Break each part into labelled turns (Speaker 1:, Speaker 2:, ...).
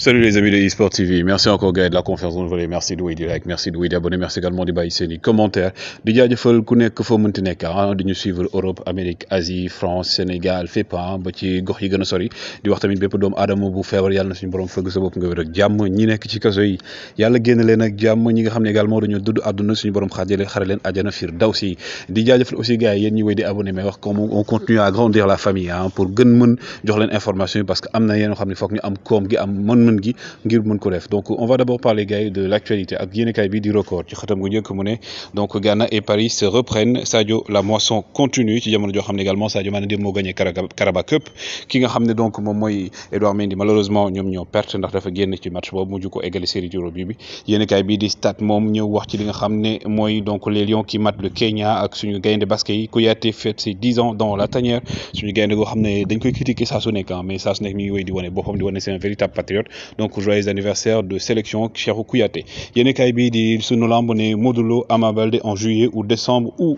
Speaker 1: Salut les amis de eSport TV, merci encore gars de la conférence renouvelée, merci de di like, merci de abonner, merci également de bàyyi seen i commentaire di jaajëfal ku nekk foo mënti nekk di ñu suivre Europe, Amérique, Asie, France, Sénégal fépp ba ci gox yi gën a sori di wax tamit bépp doomu aadama bu feebar yàlla na suñu borom fëgg sa bopp nga wér ak jàmm ñi nekk ci kaso yi yàlla génn leen ak jàmm ñi nga xam ne également dañoo dudd àdduna suñu borom xare leen àjjana firdawsi di jaajëfal aussi gars yi yéen ñi wéy di abonné mais wax comme on continue à grandir la famille pour gën mën jox leen information parce que am na yéen xam ne foog ñu am koom gi am mën-mën gi ngir mën ko def donc on va d'abord parler gars de l'actualité ak yéenekaay bi di record ci xatam gu njëkk mu ne donc Ghana et Paris se reprennent Sadio la moisson continue ci jamono joo xam ne également Sadio Mané dem moo gagné Carabao Cup ki nga xam ne donc moom mooy Edouard Mendy malheureusement ñoom ñoo perte ndax dafa génn ci match boobu mujj ko égale série juróom bi yéenekaay bi di Stades moom ñëw wax ci li nga xam ne mooy donc les Lions qui matent le Kenya ak suñu gaynde basket yi Kouyaté fête ses 10 ans dans la tanière suñu gaynde goo xam ne dañ koy critiquer saa su nekk mais saa su nekk mi ngi wéy di wane boppam di wane c'est un véritable patriote donc joyeux anniversaire de sélection Cheikhou Kouyaté yéenekaay bi di sunu lamb ne Modou Lo Ama Baldé en juillet ou décembre ou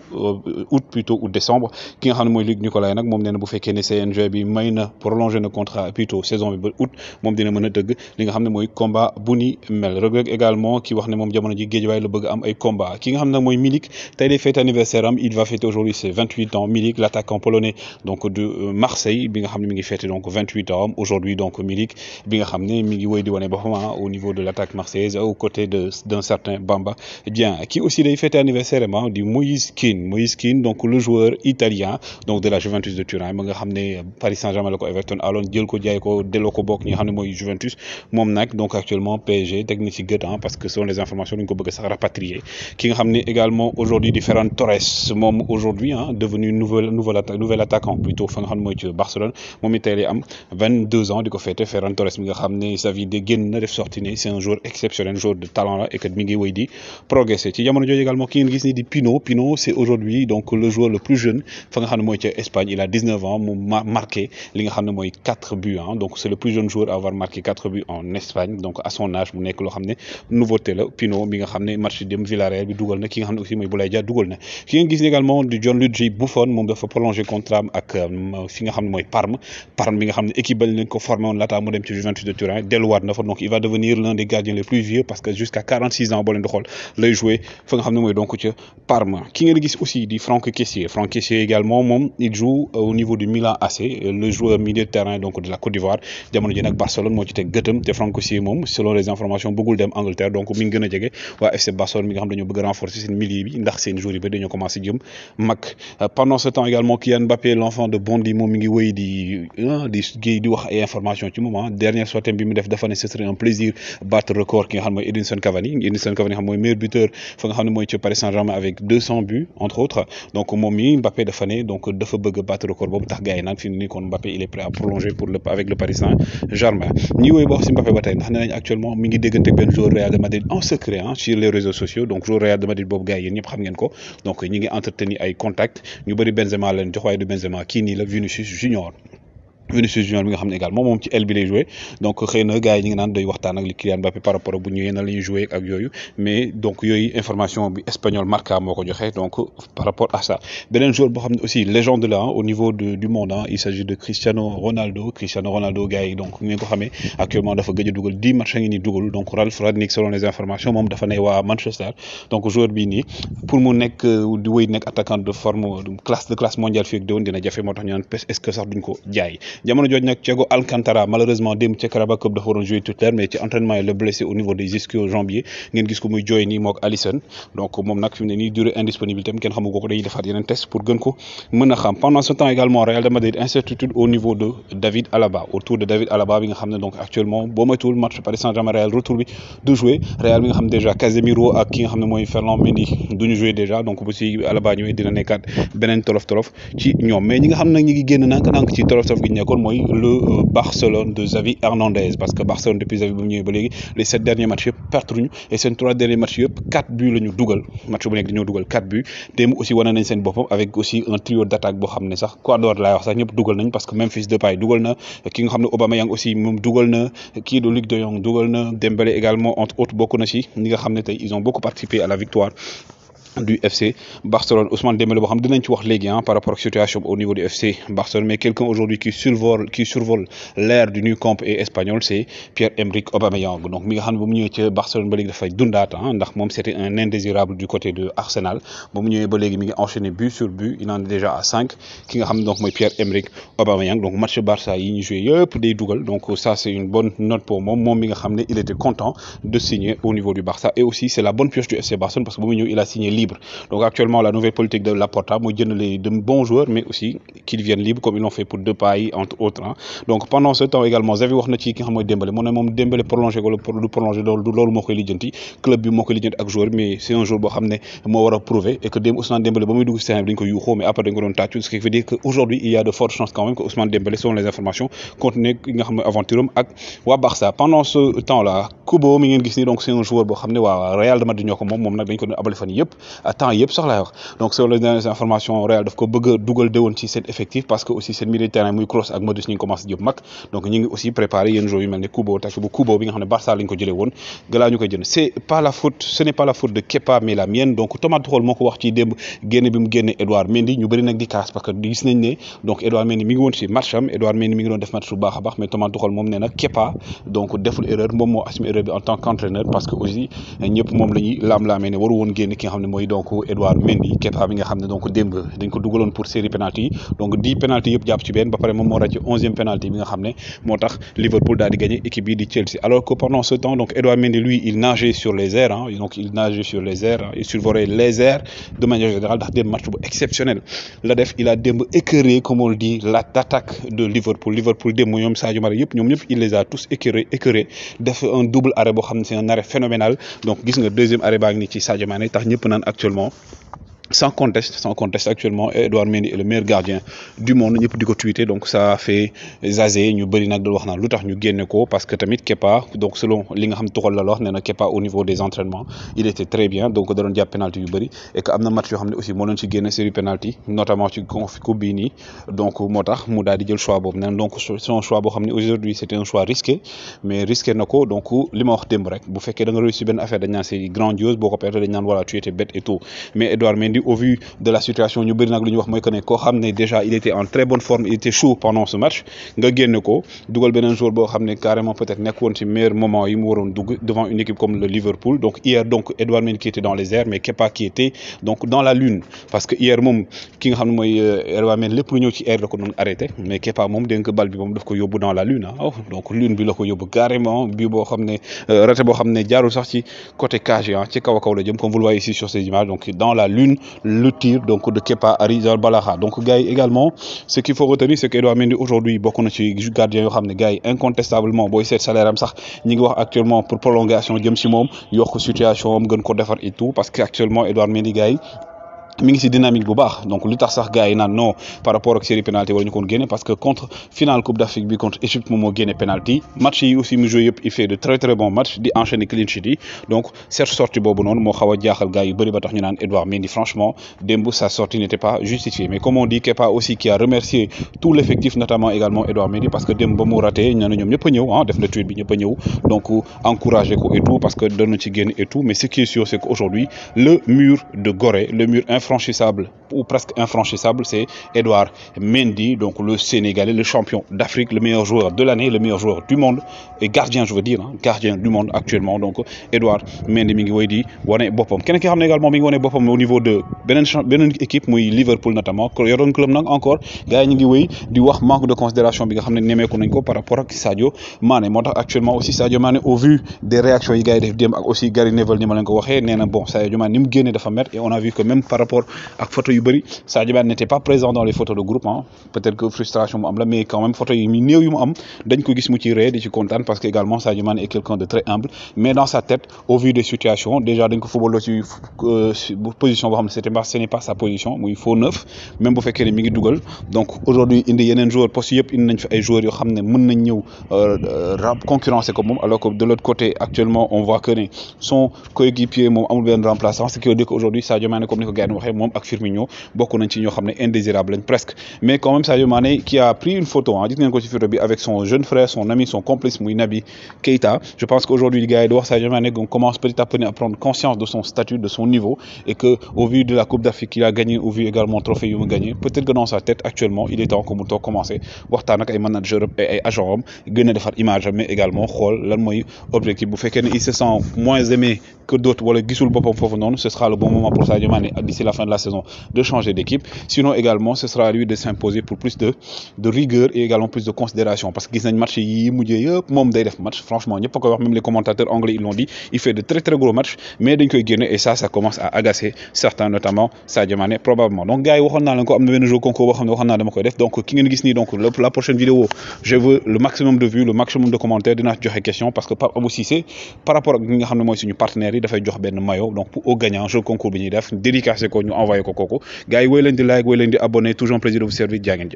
Speaker 1: août plutôt ou décembre ki nga xam ne mooy Luc Nicolaï nag moom nee na bu fekkee ne CNG bi may na prolonger na contrat plutôt saison bi ba août moom dina mën a dëgg li nga xam ne mooy combat bu ni mel Reug Reug également ki wax ne moom jamono ji Guédiawaye la bëgg am ay combat ki nga xam ne nag mooy Milik tey day fête anniversaire am il va fêter aujourd'hui ses 28 ans Milik l'attaquant polonais donc de Marseille bi nga xam ne mi ngi fêter donc 28 ans aujourd'hui donc Milik bi nga xam ne mi ngi woy di wane boppam au niveau de l'attaque marseillaise aux côtés d'un certain Bamba Dieng qui aussi day fêter anniversaire du Moïse Kean donc le joueur italien donc de la Juventus de Turin ba nga xam ne Paris Saint-Germain la ko Everton aloon jël ko jaay ko delloo ko bokk ñi nga xam ne mooy Juventus moom nag donc actuellement PSG teg na ci gët parce que selon les informations dañu ko bëgg sax rapatrier ki nga xam ne également aujourd'hui di Ferran Torres moom aujourd'hui devenu nouvel attaquant plutôt fa nga xam ne mooy ci Barcelone moom it tey lay am 22 ans di ko fêter Ferran Torres mi nga xam ne sa vie de génn na def sorti ne c'est un joueur exceptionnel joueur de talent là et que mi ngi wéy di progresser ci jamono jooju également ki ngeen gis ni di Pino c'est aujourd'hui donc le joueur le plus jeune fa nga xam ne mooy ca Espagne il a 19 ans mu marqué li nga xam ne mooy 4 buts donc c'est le plus jeune joueur à avoir marqué 4 buts en Espagne donc à son âge mu nekk loo xam ne nouveauté la Pino mi nga xam ne match dem Villarreal bi dugal na ki nga xam ne aussi mooy Boulaye Dia dugal na ki ngeen gis ni également du Gianluigi Buffon moom dafa prolonger contrat am ak fi nga xam ne mooy Parme bi nga xam ne équipe ba leen ko formé woon laata mu dem ci Juventus de Turin delluwaat na fa donc il va devenir l'un des gardiens les plus vieux parce que jusqu'à 46 ans boo leen di xool lay jouer fa nga xam ne mooy donc ca Parme ki ngeen gis aussi di Franck Kessié également moom il joue au niveau du Milan AC le joueur milieu de terrain donc de la Côte d'Ivoire jamono ji nag Barcelone moo ci teg gëtëm te Franck Kessié moom selon les informations bëggul dem Angleterre donc mi ngi gën a jege waa FC Barcelone mi nga xam dañoo bëgg a renforcer seen milieu bi ndax seen joueurs yi ba dañoo commencé jëm mag pendant ce temps également Kylian Mbappé l'enfant de Bondy moom mi ngi wéy di wax ay informations ci moment dernière sortie bi mu def dafa ne ce serait un plaisir battre record ki nga xam ne mooy Edinson Cavani xam mooy meilleur buteur fa nga xam ne mooy ci Paris Saint-Germain avec 200 buts entre autres donc moom mi Mbappé dafa ne donc dafa bëgg a battre record boobu tax gars yi naan fi mu ne nii kon Mbappé il est prêt à prolonger avec le Paris Saint-Germain ñi woy ba wax si Mbappé ba tey ndax nee nañ actuellement mi ngi déggante benn joueur Real de Madrid en secret sur les réseaux sociaux donc joueur Real de Madrid boobu gars yi yéen ñëpp xam ngeen ko donc ñi ngi entretenir ay contacts ñu bëri Benzema leen jox waaye du Benzema kii nii la Vinicius Junior bi nga xam ne également moom ci aile bi lay joué donc xëy na gars yi ñu ngi naan day waxtaan ak li Kylian Mbappé par rapport bu ñëwee na la ñuy joué ak yooyu mais donc yooyu information bi espagnol Marca moo ko joxe donc par rapport à ça beneen joueur boo xam ne aussi légende la au niveau du monde il s'agit de Cristiano Ronaldo gars yi donc ngeen ko xamee actuellement dafa gëj a dugal 10 matchs ngi ni dugal donc Ralf Rangnick selon les informations moom dafa ne waa Manchester donc joueur bii nii pour mu nekk di wéy nekk attaquant de forme classe mondiale fii ak déwén dina jafe moo tax ñu naan est-ce que sax duñ ko jaay jamono jooju nag Thiago Alcantara malheureusement démb ca Carabao Cup dafa waroon jouer titulaire mais ci entraînement yi la blessé au niveau des ischio-jambiers ngeen gis ko muy jooy nii mook Alisson donc moom nag fi mu ne nii durée indisponibilité am kenn xamu ko dañuy defaat yeneen test pour gën ko mën a xam pendant ce temps également Real de Madrid incertitude au niveau de David Alaba autour de David Alaba bi nga xam ne donc actuellement boo moytuwul match Paris Saint-Germain Real retour bi du jouer Real bi nga xam ne déjà Casemiro ak ki nga xam ne mooy Ferland Mendy duñu jouer déjà donc bu si Alaba ñëwee dina nekkaat beneen tolof ci ñoom mais ñi nga xam ne ñi ngi génn nank ci tolof gi nekkoon mooy le Barcelone de Xavi Hernandez parce que Barcelone depuis Xavi ba mu ñëwee ba léegi les 7 derniers matchs yëpp pertuñu et seen 3 derniers matchs yëpp 4 buts la ñu dugal match bu nekk dañoo dugal 4 buts démb aussi wane nañ seen boppam avec aussi un trio d'attaque boo xam ne sax Ecuador laay wax sax ñëpp dugal nañ parce que Memphis Depay dugal na ki nga xam ne Aubameyang aussi moom dugal na kii de Luc de Jong dugal na Dembélé également entre autres bokk na ci ñi nga xam ne tey ils ont beaucoup participé à la victoire du FC Barcelone. Ousmane Dembélé boo xam dinañ ci wax léegi par rapport à la situation au niveau du FC Barcelone, mais quelqu'un aujourd'hui qui survole l'ère du Nou Camp et espagnol, c'est Pierre-Emerick Aubameyang. Donc mi nga xam ne ba mu ñëwee ci Barcelone ba léegi dafay dundaat ndax moom c'était un indésirable du côté de Arsenal. ba mu ñëwee ba léegi mi ngi enchaîné but sur but, il en est déjà à 5 ki nga xam ne donc mooy Pierre-Emerick Aubameyang. Donc match Barça yi ñu joué yëpp day dugal, donc ça c'est une bonne note pour moom mi nga xam ne il était content de signer au niveau du Barça. Et aussi c'est la bonne pioche du FC Barcelone parce que ba mu ñëw il a signé libre. Donc actuellement la nouvelle politique de Laporta mooy jënd de bons joueurs mais aussi qu'ils viennent libres comme ils l'ont fait pour Depay entre autres. Donc pendant ce temps également Xavi wax na ci ki nga xam mooy Dembélé mu ne moom Dembélé prolongé wala du prolongé loolu moo koy lijjanti, club bi moo koy lijjanti ak joueur, mais c'est un joueur boo xam ne moo war a prouver et que Ousmane Dembélé ba muy dugg si terrain bi dañ ko yuuxoo mais après dañ ko doon tàccu, ce qui veut dire que aujourd'hui il y a de fortes chances quand même que Ousmane Dembélé selon les informations continue nga xam ne aventure am ak waa Barça. Pendant ce temps là Kubo mi ngeen gis ni donc c'est un joueur boo xam ne waa Real de Madrid ñoo ko moom nag dañ ko doon abale fan yëpp temps yëpp sax laay wax. Donc selon les dernières informations Real daf ko bëgg a dugal déwoon ci seen effectif parce que aussi seen milieu de terrain muy Kroos ak Modric ñu ngi commencé jëm mag, donc ñu ngi aussi préparé yenn joueurs yu mel ne Kubo tak bu Kubo bi nga xam ne Barça lañ ko jëlee woon galaa ñu koy jënd. Ce n'est pas la faute de Kepa mais la mienne. Donc Thomas Tuchel moo ko wax ci démb génne bi mu génne Edouard Mendy, ñu bëri nag di kaas parce que gis nañ ne donc Edouard Mendy mi ngi woon ci match am, Edouard Mendy mi ngi doon def match bu baax a baax, mais Thomas Tuchel moom nee na Kepa donc deful erreur, moom moo assumé erreur bi en tant qu'entraîneur parce que aussi ñëpp moom la ñuy laam-laamee ne waru woon génne ki nga xam ne mooy donc Edouard Mendy. Kepa bi nga xam ne donc démb dañ ko dugaloon pour série penalty, donc 10 penalty yëpp jàpp ci benn ba pare moom moo ràcc 11e penalty bi nga xam ne moo tax Liverpool daal di gagné équipe bi di Chelsea. Alors que pendant ce temps donc Edouard Mendy lui il nageait sur les airs donc il nageait sur les airs il survolait les airs de manière générale ndax démb match bu exceptionnel la def. Il a démb écœuré comme on le dit l'attaque de Liverpool démb ñoom Sadio Mané yëpp ñoom ñëpp il les a tous écœuré def un double arrêt boo xam ne c'est un arrêt phénoménal. Donc gis nga deuxième arrêt baa ngi nii ci Sadio Mané tax ñëpp naan actuellement sans conteste actuellement Edouard Mendy est le meilleur gardien du monde, ñëpp di ko tweeter. Donc ça fait zazer ñu bëri nag da wax naan lu tax ñu génne ko parce que tamit Kepa donc selon li nga xam Tuchel la wax nee na Kepa au niveau des entraînements il était très bien, donc da doon jàpp penalty yu bëri et que am na match yoo xam ne aussi moo doon ci génne série penalty notamment ci coupe bii nii. Donc moo tax mu daal di jël choix boobu neen, donc son choix boo xam ne aujourd'hui c'était un choix risqué mais risqué na ko. Donc li ma wax démb rek bu fekkee da nga réussir benn affaire dañ naan c'est grandiose, boo ko perte dañ naan voilà tu étais bête et tout, mais Edouard Mendy au vu de la situation ñu bëri nag lu ñu wax mooy que ne koo xam ne déjà il était en très bonne forme, il était chaud pendant ce match nga génne ko dugal beneen joueur boo xam ne carrément peut-être nekk woon ci meilleur moment yi mu waroon dugg devant une équipe comme le Liverpool. Donc hier donc Edouard Mendy qui était dans les airs mais Kepa qui était donc dans la lune, parce que hier moom ki nga xam ne mooy Edouard Mendy lépp lu ñëw ci air la ko doon arrêté, mais Kepa moom dégg nga bal bi moom daf ko yóbbu dans la lune donc lune bi la ko yóbbu carrément bi boo xam ne raté boo xam ne jaarul sax ci côté cage ci kaw a kaw la jëm comme vous le voyez ici sur ces images. Donc dans la lune le tir donc de Kepa Arrizabalaga. Donc gars yi également ce qu'il faut retenir c'est que Edouard Mendy aujourd'hui bokk na ci gardien yoo xam ne gars yi incontestablement booy seet salaire am sax ñi ngi wax actuellement pour prolongation jëm si moom yokk situation am gën ko defar et tout, parce que actuellement Edouard Mendy gars yi mi ngi ci dynamique bu baax. Donc lu tax sax gars yi naan non par rapport ak série penalty wala ñu koon génne parce que contre finale coupe d'Afrique bi contre Égypte moom moo génne penalty. Match yi aussi mu joué yëpp il fait de très très bons matchs di enchaîner clean sheet yi, donc cette sortie boobu noonu moo xaw a jaaxal gars yu bëri ba tax ñu naan Edouard Mendy franchement démb sa sortie n'était pas justifiée. Mais comme on dit Kepa aussi qui a remercié tout l'effectif notamment également Edouard Mendy parce que démb ba mu raté ñoo ne ñoom ñëpp a ñëw def na tweet bi ñëpp a ñëw donc encouragé ko et tout parce que doon na ci génn et tout. Mais ce qui est sûr c'est qu'aujourd'hui le mur de Gorée, le mur infranchissable ou presque infranchissable, c'est Edouard Mendy, donc le Sénégalais, le champion d'Afrique, le meilleur joueur de l'année, le meilleur joueur du monde et gardien, je veux dire, gardien du monde actuellement. Donc Edouard Mendy mi ngi woy di wane boppam. Keneen ki xam ne également mi ngi wane boppam au niveau de beneen équipe muy Liverpool notamment yoroon club nag encore gars yi ñu ngi woy di wax manque de considération bi nga xam ne nemeeku nañ ko par rapport ak Sadio Mané. Moo tax actuellement aussi Sadio Mané au vu des réactions yi gars yi def démb ak aussi Gary Neville ni ma leen ko waxee nee na bon Sadio Mané ni mu génnee dafa mer et on a vu que même par rapport ak photo yu bëri Sadio Mané n'était pas présent dans les photos de groupe peut-être que frustration mu am la, mais quand même photo yi néew yu mu am dañ ko gis mu ci ree di ci kontaan parce que également Sadio Mané est quelqu'un de très humble, mais dans sa tête au vu des situations déjà dañ ko football ci position boo xam ne ce n'est pas sa position muy faux neuf même bu fekkee ne mi ngi dugal. Donc aujourd'hui indi yeneen joueurs poste yëpp indi nañ fi ay joueurs yoo xam ne mën nañ ñëw concurrencer ko moom, alors que de l'autre côté actuellement on voit que ne son coéquipier moom amul benn remplaçant, ce qui veut dire qu'aujourd'hui Sadio Mané comme ni ko gars yi waxee moom ak Firmino Firmino bokk nañ ci ñoo xam ne indésirable lañ presque mais quand même Sadio Mané qui a pris une photo gis ngeen ko ci photo bi avec son jeune frère son ami son complice muy Naby Keita. Je pense qu'aujourd'hui les gars yi di wax Sadio Mané commence petit à petit à prendre conscience de son statut de son niveau et que au vu de la Coupe d'Afrique qu'il a gagné au vu également trophée yu mu gagné peut-être que dans sa tête actuellement il est temps que mu toog commencer waxtaan ak ay manager et ay agent am gën a defar image mais également xool lan mooy objectif bu fekkee ne il se sent moins aimé que d'autres wala gisul boppam foofu noonu ce sera le bon moment pour Sadio Mané d'ici la fin de la saison de changer d'équipe sinon également ce sera à lui de s'imposer pour plus de rigueur et également plus de considération parce que gis nañ match yi mujjee yëpp moom day def match franchement ñëpp a koy wax même les commentateurs anglais ils l'ont dit il fait de très très gros matchs mais dañ koy génne et ça commence à agacer certains notamment Sadio Mané probablement donc gars yi waxoon naa leen ko am na benn jeu concours boo xam ne waxoon naa dama koy def donc ki ngeen gis nii donc la prochaine vidéo je veux le maximum de vues le maximum de commentaires dinaa joxe question parce que Pape Abou Cissé par rapport ak ñi nga xam ne mooy suñu partenaires yi dafay jox benn maillot donc pour au gagnant jeu concours bi ñuy def dédicacé ko ñu envoyé ko kooku gars yi woy leen di like woy leen di abonné toujours un plaisir de vous servir jaa ngeen jëf